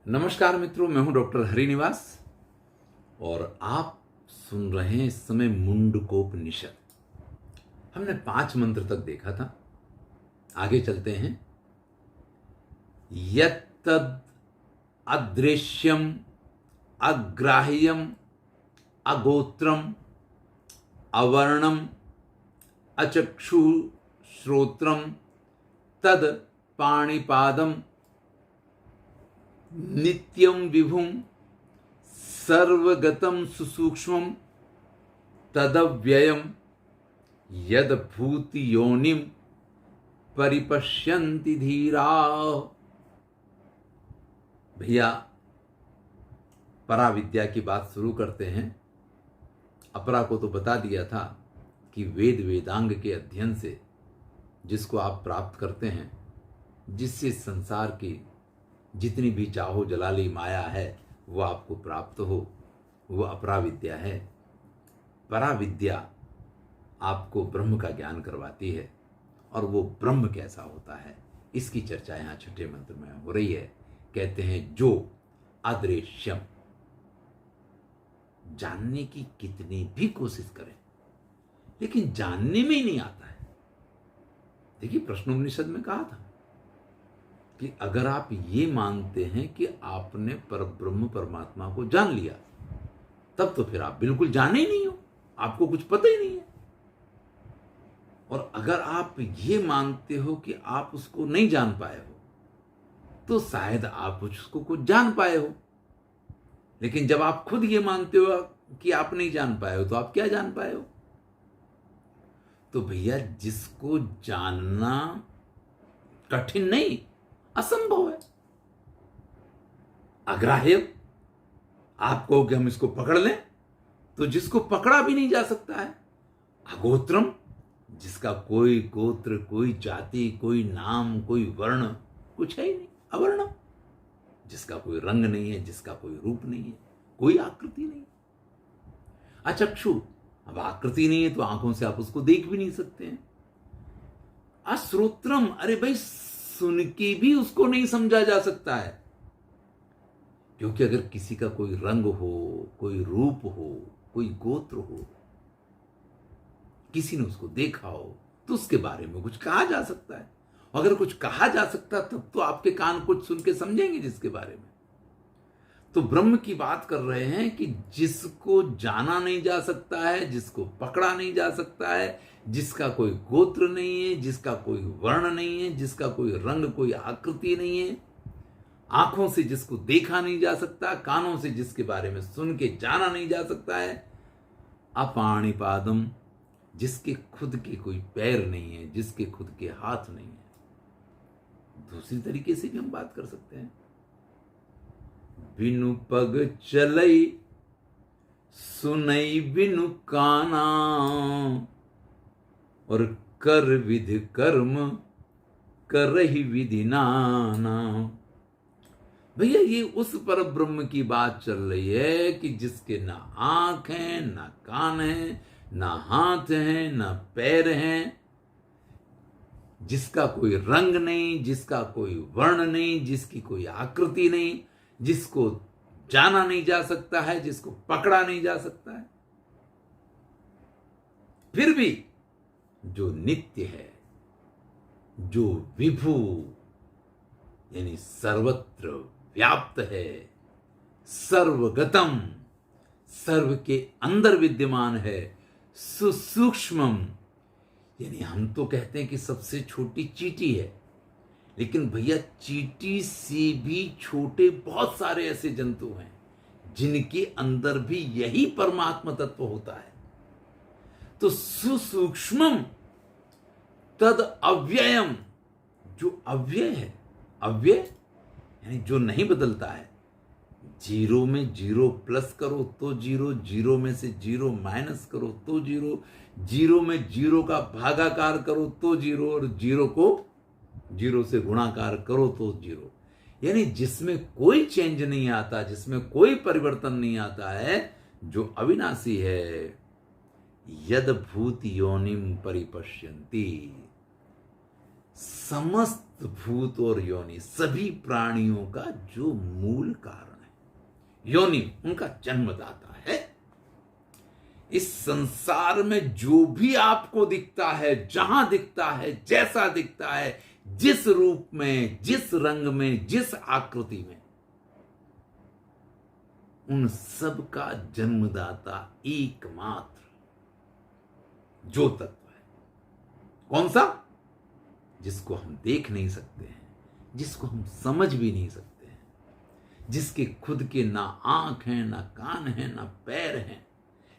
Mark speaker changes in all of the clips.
Speaker 1: नमस्कार मित्रों, मैं हूं डॉक्टर हरिनिवास और आप सुन रहे हैं इस समय मुंडकोपनिषद। हमने 5 मंत्र तक देखा था। आगे चलते हैं। यत्तद् अदृश्यम अग्राह्यम अगोत्रम अवर्णम अचक्षु श्रोत्रम तद पाणिपादम नित्यं विभुं सर्वगतं सुसूक्ष्मं तदव्ययं यद्भूति योनिं परिपश्यन्ति धीरा। भैया, पराविद्या की बात शुरू करते हैं। अपरा को तो बता दिया था कि वेद वेदांग के अध्ययन से जिसको आप प्राप्त करते हैं, जिससे संसार की जितनी भी चाहो जलाली माया है वो आपको प्राप्त हो, वो अपराविद्या है। पराविद्या आपको ब्रह्म का ज्ञान करवाती है और वो ब्रह्म कैसा होता है इसकी चर्चा यहाँ 6ठे मंत्र में हो रही है। कहते हैं जो अदृश्यम, जानने की कितनी भी कोशिश करें लेकिन जानने में ही नहीं आता है। देखिए, प्रश्नोपनिषद में कहा था कि अगर आप ये मानते हैं कि आपने परब्रह्म परमात्मा को जान लिया, तब तो फिर आप बिल्कुल जाने ही नहीं हो, आपको कुछ पता ही नहीं है। और अगर आप ये मानते हो कि आप उसको नहीं जान पाए हो, तो शायद आप उसको कुछ जान पाए हो। लेकिन जब आप खुद ये मानते हो कि आप नहीं जान पाए हो, तो आप क्या जान पाए हो? तो भैया, जिसको जानना कठिन नहीं, असंभव है। अग्राह्य, आप कहो कि हम इसको पकड़ लें, तो जिसको पकड़ा भी नहीं जा सकता है। अगोत्रम, जिसका कोई गोत्र, कोई जाति, कोई नाम, कोई वर्ण कुछ है ही नहीं, अवर्ण। जिसका कोई रंग नहीं है, जिसका कोई रूप नहीं है, कोई आकृति नहीं। अचक्षु, अब आकृति नहीं है तो आंखों से आप उसको देख भी नहीं सकते हैं। अश्रोत्रम, अरे भाई, सुन के भी उसको नहीं समझा जा सकता है। क्योंकि अगर किसी का कोई रंग हो, कोई रूप हो, कोई गोत्र हो, किसी ने उसको देखा हो, तो उसके बारे में कुछ कहा जा सकता है। अगर कुछ कहा जा सकता तब तो आपके कान कुछ सुन के समझेंगे जिसके बारे में। तो ब्रह्म की बात कर रहे हैं कि जिसको जाना नहीं जा सकता है, जिसको पकड़ा नहीं जा सकता है, जिसका कोई गोत्र नहीं है, जिसका कोई वर्ण नहीं है, जिसका कोई रंग, कोई आकृति नहीं है, आंखों से जिसको देखा नहीं जा सकता, कानों से जिसके बारे में सुन के जाना नहीं जा सकता है। अपाणिपादम, जिसके खुद के कोई पैर नहीं है, जिसके खुद के हाथ नहीं है। दूसरी तरीके से भी हम बात कर सकते हैं। बिनु पग चलई सुनई बिनु काना और कर विधि कर्म करहि विधि नाना। भैया, ये उस पर ब्रह्म की बात चल रही है कि जिसके ना आंख है, ना कान है, ना हाथ है, ना पैर हैं, जिसका कोई रंग नहीं, जिसका कोई वर्ण नहीं, जिसकी कोई आकृति नहीं, जिसको जाना नहीं जा सकता है, जिसको पकड़ा नहीं जा सकता है। फिर भी जो नित्य है, जो विभु यानी सर्वत्र व्याप्त है, सर्वगतम, सर्व के अंदर विद्यमान है, सुसूक्ष्मम, यानी हम तो कहते हैं कि सबसे छोटी चींटी है, लेकिन भैया चींटी से भी छोटे बहुत सारे ऐसे जंतु हैं जिनके अंदर भी यही परमात्मा तत्व होता है। तो सुसूक्ष्मम तद अव्ययम, जो अव्यय है, अव्यय यानी जो नहीं बदलता है। जीरो में जीरो प्लस करो तो जीरो, जीरो में से जीरो माइनस करो तो जीरो, जीरो में जीरो का भागाकार करो तो जीरो, और जीरो को जीरो से गुणाकार करो तो जीरो। यानी जिसमें कोई चेंज नहीं आता, जिसमें कोई परिवर्तन नहीं आता है, जो अविनाशी है। यद भूत योनिम परिपश्यन्ति, समस्त भूत और योनि, सभी प्राणियों का जो मूल कारण है, योनि उनका जन्मदाता है। इस संसार में जो भी आपको दिखता है, जहां दिखता है, जैसा दिखता है, जिस रूप में, जिस रंग में, जिस आकृति में, उन सब का जन्मदाता एकमात्र जो तत्व है, कौन सा? जिसको हम देख नहीं सकते हैं, जिसको हम समझ भी नहीं सकते हैं, जिसके खुद के ना आंख हैं, ना कान हैं, ना पैर हैं,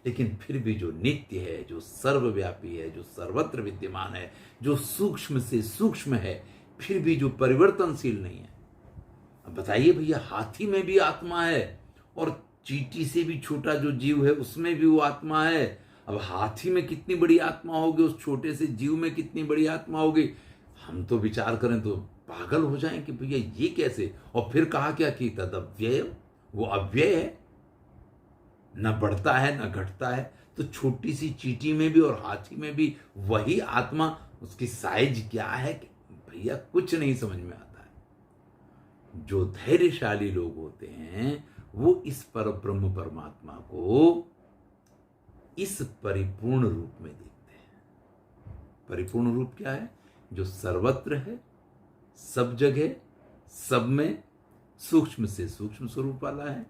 Speaker 1: लेकिन फिर भी जो नित्य है, जो सर्वव्यापी है, जो सर्वत्र विद्यमान है, जो सूक्ष्म से सूक्ष्म है, फिर भी जो परिवर्तनशील नहीं है। अब बताइए भैया, हाथी में भी आत्मा है और चींटी से भी छोटा जो जीव है उसमें भी वो आत्मा है। अब हाथी में कितनी बड़ी आत्मा होगी, उस छोटे से जीव में कितनी बड़ी आत्मा होगी। हम तो विचार करें तो पागल हो जाएं कि भैया ये कैसे। और फिर कहा क्या कि तदव्यय, वो अव्यय है, न बढ़ता है न घटता है। तो छोटी सी चींटी में भी और हाथी में भी वही आत्मा, उसकी साइज क्या है कि भैया कुछ नहीं समझ में आता है। जो धैर्यशाली लोग होते हैं वो इस पर ब्रह्म परमात्मा को इस परिपूर्ण रूप में देखते हैं। परिपूर्ण रूप क्या है? जो सर्वत्र है, सब जगह, सब में, सूक्ष्म से सूक्ष्म स्वरूप वाला है।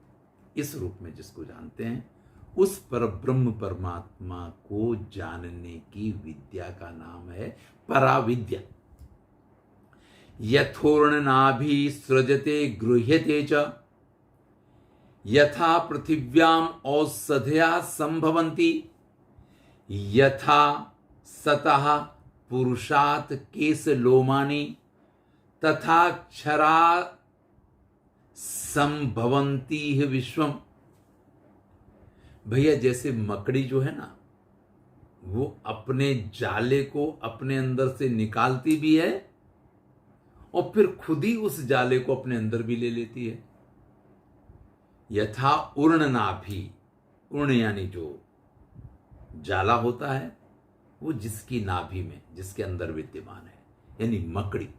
Speaker 1: इस रूप में जिसको जानते हैं, उस पर ब्रह्म परमात्मा को जानने की विद्या का नाम है पराविद्या। यथोर्णनाभि सृजते गृह्यते च, यथा पृथिव्याम औषधया संभवन्ति, यथा सतः पुरुषात् केश लोमानि, तथा क्षरा संभवन्ति ही विश्वम। भैया जैसे मकड़ी जो है ना, वो अपने जाले को अपने अंदर से निकालती भी है और फिर खुद ही उस जाले को अपने अंदर भी ले लेती है। यथा उर्णनाभि, उर्ण यानी जो जाला होता है, वो जिसकी नाभि में, जिसके अंदर विद्यमान है, यानी मकड़ी।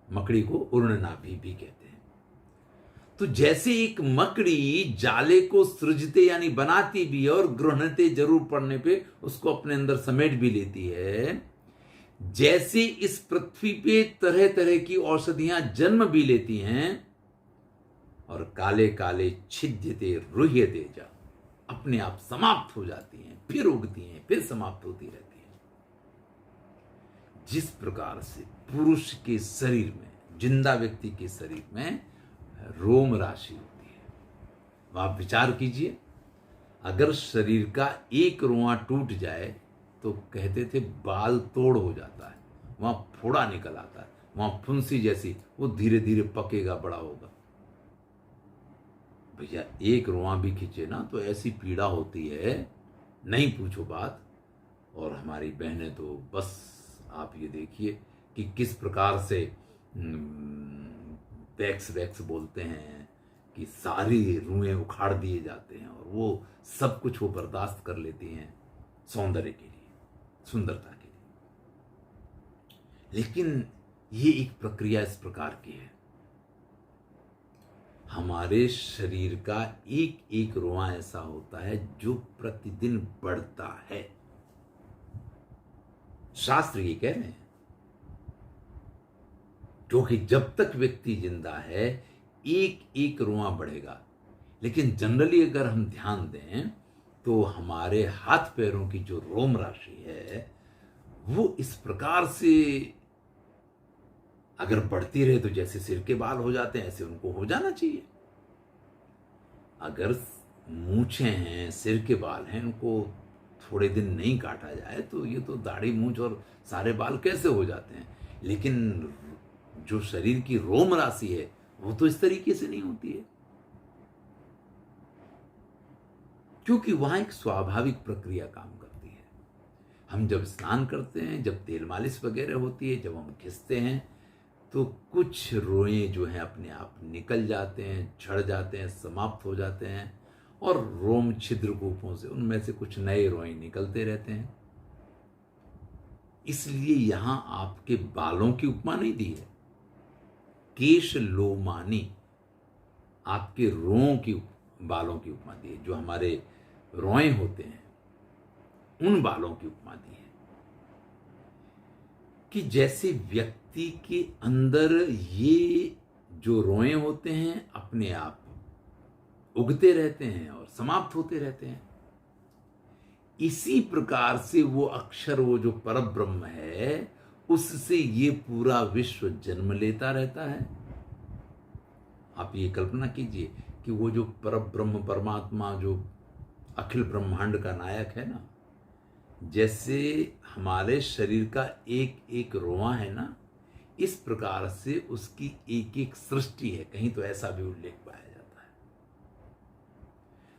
Speaker 1: मकड़ी को उर्णनाभि भी कहते हैं। तो जैसे एक मकड़ी जाले को सृजते यानी बनाती भी है और गृह्णते जरूर पड़ने पे उसको अपने अंदर समेट भी लेती है, जैसे इस पृथ्वी पे तरह तरह की औषधियां जन्म भी लेती हैं और काले काले छिद्यते रुह्यते जा, अपने आप समाप्त हो जाती हैं, फिर उगती हैं, फिर समाप्त होती रहती हैं। जिस प्रकार से पुरुष के शरीर में, जिंदा व्यक्ति के शरीर में रोम राशि होती है, तो आप विचार कीजिए, अगर शरीर का एक रोंवा टूट जाए तो कहते थे बाल तोड़ हो जाता है, वहां फोड़ा निकल आता है, वहां फुंसी जैसी, वो धीरे धीरे पकेगा, बड़ा होगा। भैया एक रोंवा भी खींचे ना तो ऐसी पीड़ा होती है, नहीं पूछो बात। और हमारी बहनें तो बस आप ये देखिए कि किस प्रकार से वैक्स वैक्स बोलते हैं कि सारी रुएं उखाड़ दिए जाते हैं और वो सब कुछ वो बर्दाश्त कर लेती हैं सौंदर्य के लिए, सुंदरता के लिए। लेकिन ये एक प्रक्रिया इस प्रकार की है, हमारे शरीर का एक एक रोंवा ऐसा होता है जो प्रतिदिन बढ़ता है। शास्त्र ये कह रहे हैं, क्योंकि जब तक व्यक्ति जिंदा है एक एक रोंवा बढ़ेगा। लेकिन जनरली अगर हम ध्यान दें तो हमारे हाथ पैरों की जो रोम राशि है वो इस प्रकार से अगर बढ़ती रहे तो जैसे सिर के बाल हो जाते हैं ऐसे उनको हो जाना चाहिए। अगर मूछें हैं, सिर के बाल हैं, उनको थोड़े दिन नहीं काटा जाए तो ये तो दाढ़ी मूछ और सारे बाल कैसे हो जाते हैं। लेकिन जो शरीर की रोम राशि है वो तो इस तरीके से नहीं होती है, क्योंकि वहां एक स्वाभाविक प्रक्रिया काम करती है। हम जब स्नान करते हैं, जब तेल मालिश वगैरह होती है, जब हम घिसते हैं तो कुछ रोएं जो हैं अपने आप निकल जाते हैं, झड़ जाते हैं, समाप्त हो जाते हैं और रोम छिद्र कूपों से उनमें से कुछ नए रोएं निकलते रहते हैं। इसलिए यहां आपके बालों की उपमा नहीं दी है, केश लोमानी, आपके रों की बालों की उपमा दी है, जो हमारे रोए होते हैं उन बालों की उपमा दी है कि जैसे व्यक्ति के अंदर ये जो रोए होते हैं अपने आप उगते रहते हैं और समाप्त होते रहते हैं, इसी प्रकार से वो अक्षर, वो जो परब्रह्म है, उससे ये पूरा विश्व जन्म लेता रहता है। आप ये कल्पना कीजिए कि वो जो परब्रह्म परमात्मा जो अखिल ब्रह्मांड का नायक है ना, जैसे हमारे शरीर का एक एक रोआ है ना, इस प्रकार से उसकी एक एक सृष्टि है। कहीं तो ऐसा भी उल्लेख पाया जाता है।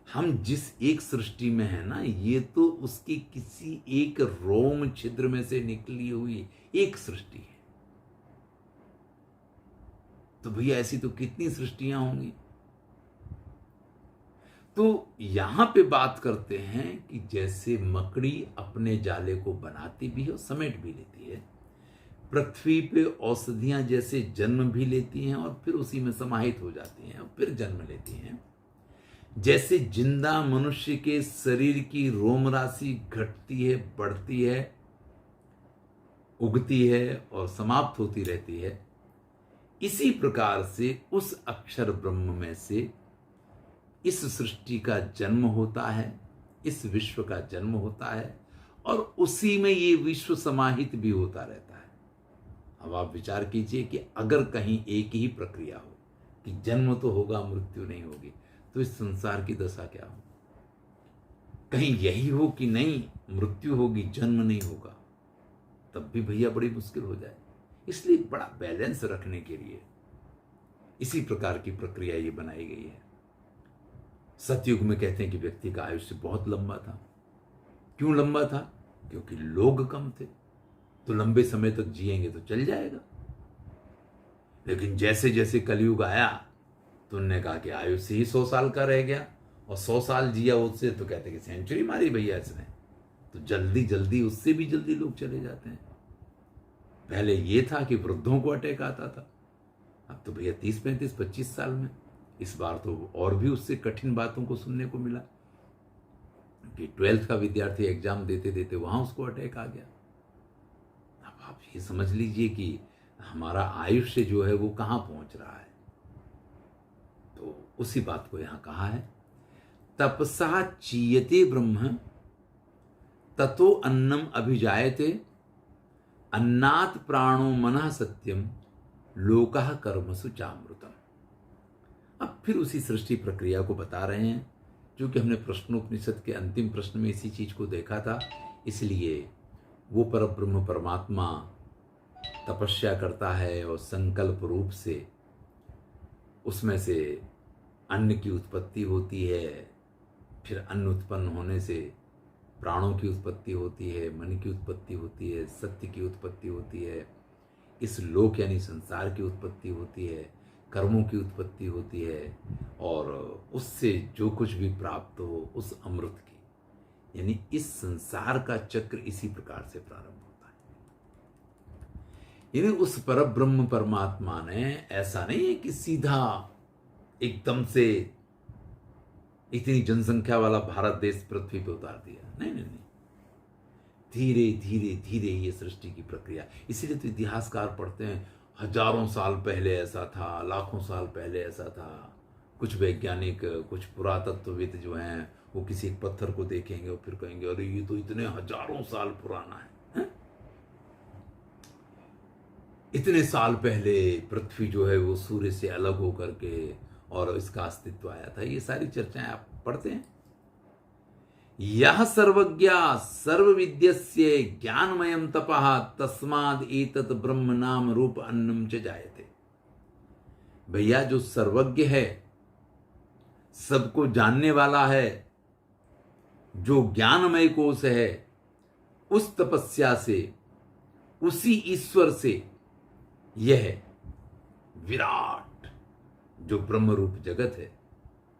Speaker 1: हम जिस एक सृष्टि में है ना, ये तो उसकी किसी एक रोम छिद्र में से निकली हुई एक सृष्टि है। तो भैया ऐसी तो कितनी सृष्टियां होंगी। तो यहां पे बात करते हैं कि जैसे मकड़ी अपने जाले को बनाती भी है और समेट भी लेती है, पृथ्वी पे औषधियां जैसे जन्म भी लेती हैं और फिर उसी में समाहित हो जाती हैं और फिर जन्म लेती हैं, जैसे जिंदा मनुष्य के शरीर की रोम राशि घटती है, बढ़ती है, उगती है और समाप्त होती रहती है, इसी प्रकार से उस अक्षर ब्रह्म में से इस सृष्टि का जन्म होता है, इस विश्व का जन्म होता है और उसी में ये विश्व समाहित भी होता रहता है। अब आप विचार कीजिए कि अगर कहीं एक ही प्रक्रिया हो कि जन्म तो होगा, मृत्यु नहीं होगी, तो इस संसार की दशा क्या हो। कहीं यही हो कि नहीं, मृत्यु होगी, जन्म नहीं होगा, तब भी भैया बड़ी मुश्किल हो जाए। इसलिए बड़ा बैलेंस रखने के लिए इसी प्रकार की प्रक्रिया ये बनाई गई है। सतयुग में कहते हैं कि व्यक्ति का आयुष्य बहुत लंबा था। क्यों लंबा था? क्योंकि लोग कम थे, तो लंबे समय तक जिएंगे तो चल जाएगा। लेकिन जैसे जैसे कलयुग आया तो उन्होंने कहा कि आयुष्य ही 100 साल का रह गया, और 100 साल जिया उससे तो कहते कि सेंचुरी मारी भैया इसने, तो जल्दी जल्दी उससे भी जल्दी लोग चले जाते हैं। पहले ये था कि वृद्धों को अटैक आता था, अब तो भैया 30, 35, 25 साल में। इस बार तो और भी उससे कठिन बातों को सुनने को मिला कि 12th का विद्यार्थी एग्जाम देते देते वहां उसको अटैक आ गया। अब आप ये समझ लीजिए कि हमारा आयुष्य जो है वो कहां पहुंच रहा है। तो उसी बात को यहां कहा है, तपसा चीयते ब्रह्म ततो अन्नम अभिजायते, अन्नात् प्राणो मनः सत्यम लोकः कर्मसु चामृतम। अब फिर उसी सृष्टि प्रक्रिया को बता रहे हैं, जो कि हमने प्रश्नोपनिषद के अंतिम प्रश्न में इसी चीज को देखा था। इसलिए वो परब्रह्म परमात्मा तपस्या करता है और संकल्प रूप से उसमें से अन्न की उत्पत्ति होती है, फिर अन्न उत्पन्न होने से प्राणों की उत्पत्ति होती है, मन की उत्पत्ति होती है, सत्य की उत्पत्ति होती है, इस लोक यानी संसार की उत्पत्ति होती है, कर्मों की उत्पत्ति होती है, और उससे जो कुछ भी प्राप्त हो उस अमृत की, यानी इस संसार का चक्र इसी प्रकार से प्रारंभ होता है। यानी उस परब्रह्म परमात्मा ने ऐसा नहीं है कि सीधा एकदम से इतनी जनसंख्या वाला भारत देश पृथ्वी पे उतार दिया, नहीं नहीं नहीं, धीरे धीरे धीरे ये सृष्टि की प्रक्रिया। इसीलिए तो इतिहासकार पढ़ते हैं हजारों साल पहले ऐसा था, लाखों साल पहले ऐसा था। कुछ वैज्ञानिक, कुछ पुरातत्वविद जो हैं वो किसी एक पत्थर को देखेंगे और फिर कहेंगे अरे ये तो इतने हजारों साल पुराना है? इतने साल पहले पृथ्वी जो है वो सूर्य से अलग होकर के और इसका अस्तित्व आया था। ये सारी चर्चाएं आप पढ़ते हैं। यह सर्वज्ञा सर्वविद्यस्य ज्ञानमयम तपः तस्माद एतत् ब्रह्म नाम रूप अन्नम च जायते। भैया जो सर्वज्ञ है, सबको जानने वाला है, जो ज्ञानमय कोश है, उस तपस्या से, उसी ईश्वर से यह विराट जो ब्रह्म रूप जगत है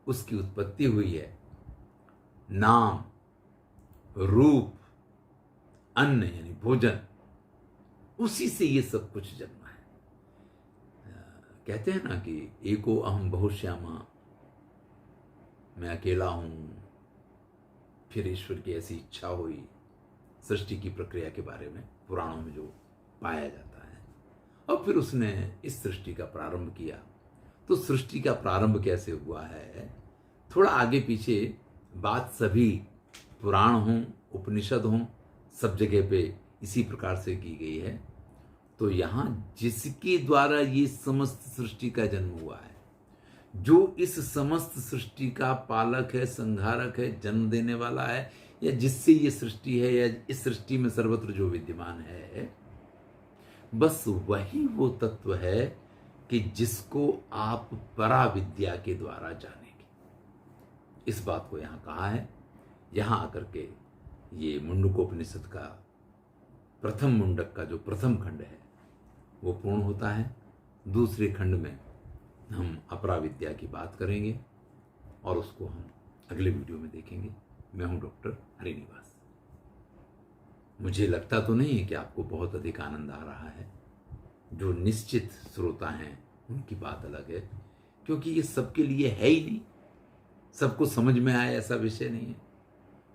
Speaker 1: उसकी उत्पत्ति हुई है। नाम, रूप, अन्न यानी भोजन, उसी से ये सब कुछ जन्मा है। कहते हैं ना कि एको अहम बहुश्यामा, मैं अकेला हूं। फिर ईश्वर की ऐसी इच्छा हुई, सृष्टि की प्रक्रिया के बारे में पुराणों में जो पाया जाता है, और फिर उसने इस सृष्टि का प्रारंभ किया। तो सृष्टि का प्रारंभ कैसे हुआ है, थोड़ा आगे पीछे बात सभी पुराण हों, उपनिषद हों, सब जगह पे इसी प्रकार से की गई है। तो यहाँ जिसके द्वारा ये समस्त सृष्टि का जन्म हुआ है, जो इस समस्त सृष्टि का पालक है, संहारक है, जन्म देने वाला है, या जिससे ये सृष्टि है, या इस सृष्टि में सर्वत्र जो विद्यमान है, बस वही वो तत्व है कि जिसको आप पराविद्या के द्वारा जानेंगे। इस बात को यहां कहा है। यहां आकर के ये मुंडकोपनिषद का प्रथम मुंडक का जो प्रथम खंड है वो पूर्ण होता है। दूसरे खंड में हम अपराविद्या की बात करेंगे और उसको हम अगले वीडियो में देखेंगे। मैं हूं डॉक्टर हरिनिवास। मुझे लगता तो नहीं है कि आपको बहुत अधिक आनंद आ रहा है। जो निश्चित श्रोता हैं उनकी बात अलग है, क्योंकि ये सबके लिए है ही नहीं, सबको समझ में आए ऐसा विषय नहीं है।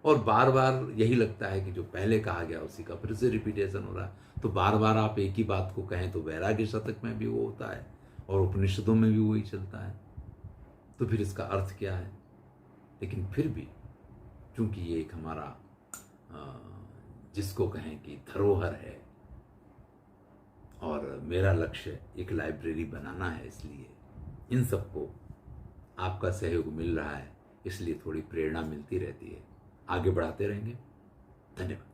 Speaker 1: और बार बार यही लगता है कि जो पहले कहा गया उसी का फिर से रिपीटेशन हो रहा है। तो बार बार आप एक ही बात को कहें तो वैराग्य शतक में भी वो होता है और उपनिषदों में भी वही चलता है। तो फिर इसका अर्थ क्या है? लेकिन फिर भी चूंकि ये एक हमारा जिसको कहें कि धरोहर है, और मेरा लक्ष्य एक लाइब्रेरी बनाना है, इसलिए इन सबको आपका सहयोग मिल रहा है, इसलिए थोड़ी प्रेरणा मिलती रहती है। आगे बढ़ाते रहेंगे। धन्यवाद।